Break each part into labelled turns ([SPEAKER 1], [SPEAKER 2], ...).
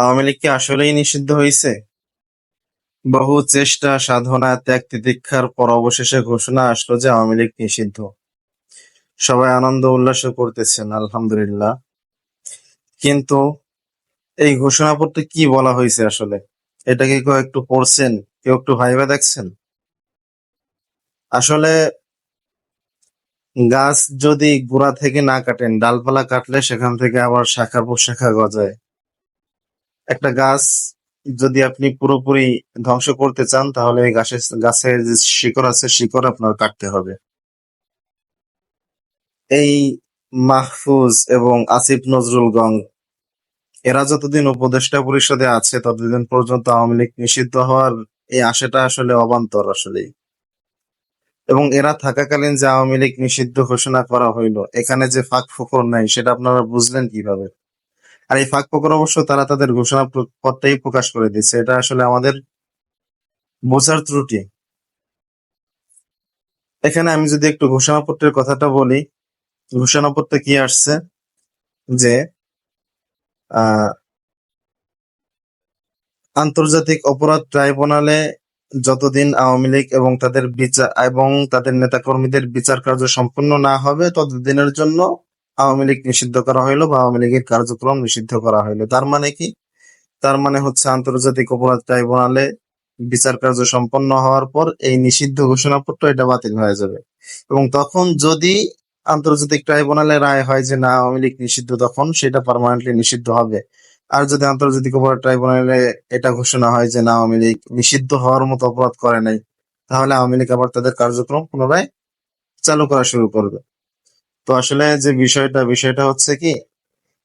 [SPEAKER 1] আওয়ামী লীগ কি আসলেই নিষিদ্ধ হয়েছে? বহু চেষ্টা সাধনা ত্যাগ তিতিক্ষার পর অবশেষে ঘোষণা আসলো যে আওয়ামী লীগ নিষিদ্ধ। সবাই আনন্দ উল্লাস করতেছেন, আলহামদুলিল্লাহ। কিন্তু এই ঘোষণাপত্রে কি বলা হয়েছে আসলে? এটা কি কেউ একটু পড়ছেন? কেউ একটু ভাইবা দেখছেন? আসলে গাছ যদি গোড়া থেকে না কাটেন, ডালপালা কাটলে সেখান থেকে আবার শাখা প্রশাখা গজায়। একটা গাছ যদি আপনি পুরোপুরি ধ্বংস করতে চান, তাহলে এই গাছের যে শিকড় আছে, শিকড় আপনার কাটতে হবে। এই মাহফুজ এবং আসিফ নজরুল গং এরা যতদিন উপদেষ্টা পরিষদে আছে, ততদিন পর্যন্ত আওয়ামী লীগ নিষিদ্ধ হওয়ার এই আশাটা আসলে অবান্তর আসলেই। এবং এরা থাকাকালীন যে আওয়ামী লীগ নিষিদ্ধ ঘোষণা করা হইলো, এখানে যে ফাঁক ফোকর নাই সেটা আপনারা বুঝলেন কিভাবে? আর এই ফাঁক ফোকর অবশ্য তারা তাদের ঘোষণা পত্রেই প্রকাশ করে দিচ্ছে। এটা আসলে আমাদের বোঝার ত্রুটি। এখানে আমি যদি একটু ঘোষণাপত্রের কথাটা বলি, ঘোষণাপত্রে কি আসছে যে আহ আন্তর্জাতিক অপরাধ ট্রাইব্যুনালে যতদিন আওয়ামী লীগ এবং তাদের নেতাকর্মীদের বিচার কার্য সম্পন্ন না হবে, ততদিনের জন্য আওয়ামী লীগ নিষিদ্ধ করা হইলো বা আওয়ামী লীগের কার্যক্রম নিষিদ্ধ করা হইলো। তার মানে কি? তার মানে হচ্ছে আন্তর্জাতিক অপরাধ ট্রাইব্যুনালে বিচার কার্য সম্পন্ন হওয়ার পর এই নিষিদ্ধ ঘোষণাপত্র এটা বাতিল হয়ে যাবে। এবং তখন যদি আন্তর্জাতিক ট্রাইব্যুনালে রায় হয় যে না, আওয়ামী লীগ নিষিদ্ধ, তখন সেটা পার্মানেন্টলি নিষিদ্ধ হবে। আর যদি আন্তর্জাতিক অপরাধ ট্রাইব্যুনালে এটা ঘোষণা হয় যে না, আওয়ামী লীগ নিষিদ্ধ হওয়ার মতো অপরাধ করে নাই, তাহলে আওয়ামী লীগ আবার তাদের কার্যক্রম পুনরায় চালু করা শুরু করবে। তো আসলে যে বিষয়টা হচ্ছে কি,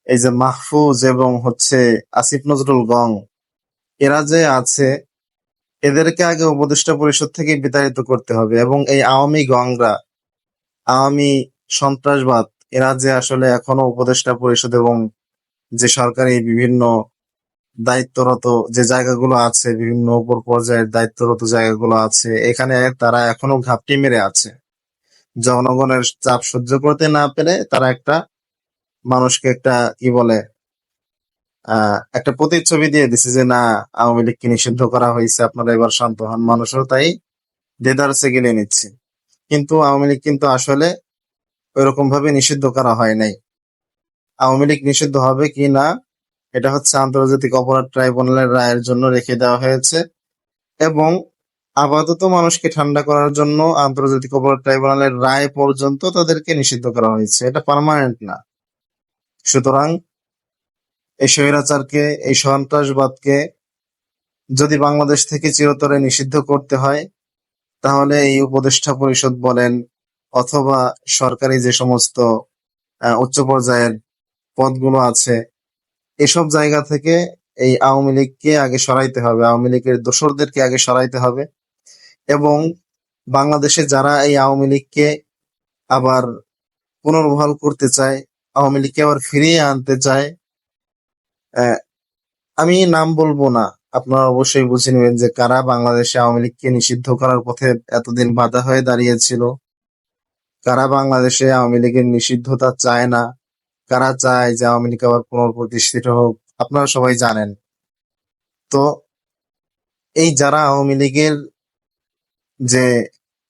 [SPEAKER 1] এই যে মাহফুজ এবং হচ্ছে আসিফ নজরুল গং এরা যে আছে, এদেরকে আগে উপদেষ্টা পরিষদ থেকে বিতাড়িত করতে হবে। এবং এই আওয়ামী গংরা, আওয়ামী সন্ত্রাসবাদ, এরা যে আসলে এখনো উপদেষ্টা পরিষদ এবং যে সরকারি বিভিন্ন দায়িত্বরত যে জায়গাগুলো আছে, বিভিন্ন উপর পর্যায়ের দায়িত্বরত জায়গাগুলো আছে, এখানে তারা এখনো ঘাপটি মেরে আছে। জনগণের চাপ সহ্য করতে না পেরে তারা একটা মানুষকে একটা কি বলে একটা প্রতিচ্ছবি দিয়ে দিছে যে না, আওয়ামী লীগকে নিষিদ্ধ করা হয়েছে, আপনারা এবার শান্ত হন। মানুষও তাই দেদারসে গিলে নিচ্ছে। কিন্তু আওয়ামী লীগ কিন্তু আসলে ওইরকম ভাবে নিষিদ্ধ করা হয় নাই। আওয়ামী লীগ নিষিদ্ধ হবে কি না, এটা হচ্ছে আন্তর্জাতিক অপরাধ ট্রাইব্যুনালের রায়ের জন্য রেখে দেওয়া হয়েছে। এবং আপাতত মানুষকে ঠান্ডা করার জন্য আন্তর্জাতিক অপরাধ ট্রাইব্যুনালের রায় পর্যন্ত তাদেরকে নিষিদ্ধ করা হয়েছে। এটা পার্মানেন্ট না। সুতরাং এই স্বৈরাচারকে, এই সন্ত্রাসবাদকে যদি বাংলাদেশ থেকে চিরতরে নিষিদ্ধ করতে হয়, তাহলে এই উপদেষ্টা পরিষদ বলেন অথবা সরকারি যে সমস্ত উচ্চ পর্যায়ের পদগুলো আছে, এসব জায়গা থেকে এই আওয়ামী লীগকে আগে সরাইতে হবে, আওয়ামী লীগের দোসরদেরকে আগে সরাইতে হবে। এবং বাংলাদেশে যারা এই আওয়ামী লীগকে আবার পুনর্বহাল করতে চায়, আওয়ামী লীগকে আবার ফিরিয়ে আনতে চায়, আহ, আমি নাম বলবো না, আপনারা অবশ্যই বুঝে নেবেন যে কারা বাংলাদেশে আওয়ামী লীগকে নিষিদ্ধ করার পথে এতদিন বাধা হয়ে দাঁড়িয়েছিল, কারা বাংলাদেশে আওয়ামী লীগের নিষিদ্ধতা চায় না, কারা চায় যে আওয়ামী লীগ আবার পুনর্প্রতিষ্ঠিত হোক, আপনারা সবাই জানেন। তো এই যারা আওয়ামী লীগের যে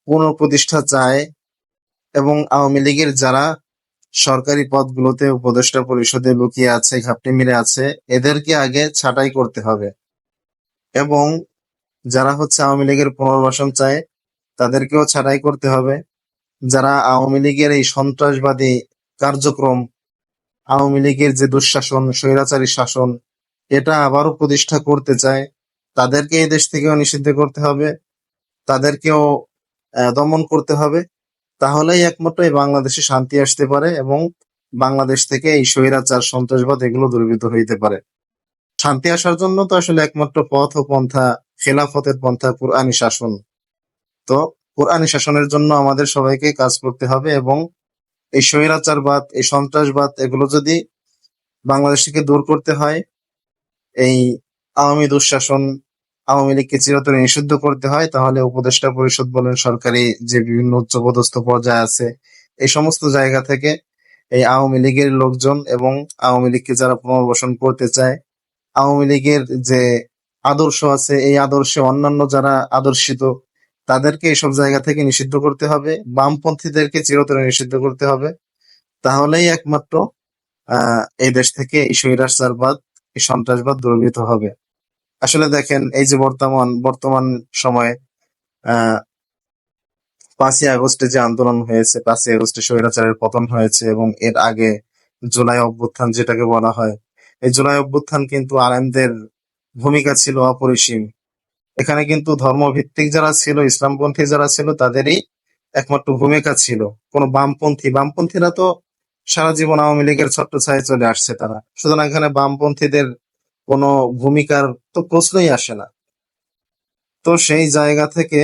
[SPEAKER 1] পুনঃপ্রতিষ্ঠা চায় এবং আওয়ামী লীগের যারা সরকারি পদগুলোতে উপদেষ্টা পরিষদে লুকিয়ে আছে, ঘাপটি মেরে আছে, এদেরকে আগে ছাঁটাই করতে হবে। এবং যারা হচ্ছে আওয়ামী লীগের পুনর্বাসন চায়, তাদেরকেও ছাঁটাই করতে হবে। যারা আওয়ামী লীগের এই সন্ত্রাসবাদী কার্যক্রম, আওয়ামী লীগের যে দুঃশাসন, স্বৈরাচারী শাসন, এটা আবারও প্রতিষ্ঠা করতে চায়, তাদেরকে এই দেশ থেকেও নিষিদ্ধ করতে হবে, তাদেরকেও দমন করতে হবে। তাহলেই একমাত্র এই বাংলাদেশে শান্তি আসতে পারে এবং বাংলাদেশ থেকে এই স্বৈরাচার, সন্ত্রাসবাদ এগুলো দূরীভূত হইতে পারে। শান্তি আসার জন্য তো আসলে একমাত্র পথ ও পন্থা খেলাফতের পন্থা, কোরআনী শাসন। তো কোরআনী শাসনের জন্য আমাদের সবাইকে কাজ করতে হবে। এবং এই স্বৈরাচারবাদ, এই সন্ত্রাসবাদ এগুলো যদি বাংলাদেশ থেকে দূর করতে হয়, এই আওয়ামী দুঃশাসন, আওয়ামী লীগকে চিরতরে নিষিদ্ধ করতে হয়, তাহলে উপদেষ্টা পরিষদ বলেন, সরকারি যে বিভিন্ন উচ্চপদস্থ পর্যায়ে আছে, এই সমস্ত জায়গা থেকে এই আওয়ামী লীগের লোকজন এবং আওয়ামী লীগকে যারা পুনর্বাসন করতে চায়, আওয়ামী লীগের যে আদর্শ আছে, এই আদর্শে অন্যান্য যারা আদর্শিত তাদেরকে এসব জায়গা থেকে নিষিদ্ধ করতে হবে, বামপন্থীদেরকে চিরতরে নিষিদ্ধ করতে হবে। তাহলেই একমাত্র এই দেশ থেকে এই স্বৈরাচারবাদ, এই সন্ত্রাসবাদ দূরীভূত হবে। আসলে দেখেন, এই যে বর্তমান সময়ে আহ 5ই আগস্টে যে আন্দোলন হয়েছে, 5ই আগস্টে স্বৈরাচারের পতন হয়েছে, এবং এর আগে জুলাই অভ্যুত্থান যেটাকে বলা হয়, এই জুলাই অভ্যুত্থান কিন্তু আলেমদের ভূমিকা ছিল অপরিসীম। এখানে কিন্তু ধর্মভিত্তিক যারা ছিল, ইসলামপন্থী যারা ছিল, তাদেরই একমাত্র ভূমিকা ছিল। কোনো বামপন্থীরা তো সারা জীবন আওয়ামী লীগের ছত্রছায়ায় চলে আসছে তারা, সুতরাং এখানে বামপন্থীদের কোনো ভূমিকার তো প্রশ্নই আসে না। তো সেই জায়গা থেকে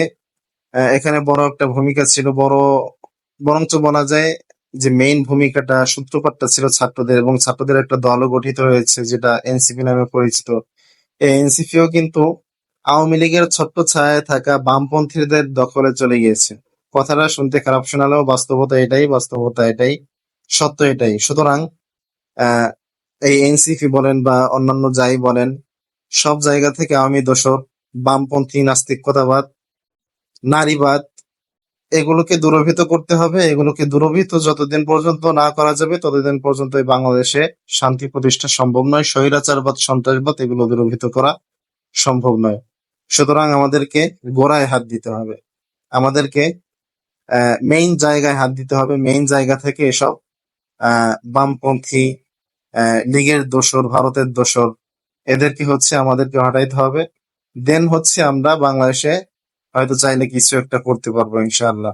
[SPEAKER 1] এখানে বড় একটা ভূমিকা ছিল, বরঞ্চ বলা যায় যে মেইন ভূমিকাটা, সূত্রপাতটা ছিল ছাত্রদের, এবং ছাত্রদের একটা দলও গঠিত হয়েছে যেটা এনসিপি নামে পরিচিত। এই এনসিপিও কিন্তু আওয়ামী লীগের ছোট্ট ছায়ায় থাকা বামপন্থীদের দখলে চলে গিয়েছে। কথাটা শুনতে খারাপ শোনালেও বাস্তবতা এটাই, সত্য এটাই। সুতরাং আহ এই এনসিপি বলেন বা অন্যান্য যাই বলেন, সব জায়গা থেকে আওয়ামী দোসর, বামপন্থী, নাস্তিকতাবাদ, নারীবাদ, এগুলোকে দূরীভূত করতে হবে। এগুলোকে দূরীভূত যতদিন পর্যন্ত না করা যাবে, ততদিন পর্যন্ত এই বাংলাদেশে শান্তি প্রতিষ্ঠা সম্ভব নয়। স্বৈরাচারবাদ, সন্ত্রাসবাদ এগুলো দূরীভূত করা সম্ভব নয়। সুতরাং আমাদেরকে গোড়ায় হাত দিতে হবে, আমাদেরকে মেইন জায়গায় হাত দিতে হবে। মেইন জায়গা থেকে এসব বামপন্থী, লীগের দোসর, ভারতের দোসর, এদেরকে হচ্ছে আমাদেরকে হটাইতে হবে। দেন হচ্ছে আমরা বাংলাদেশে হয়তো চাইলে কিছু একটা করতে পারবো, ইনশাআল্লাহ।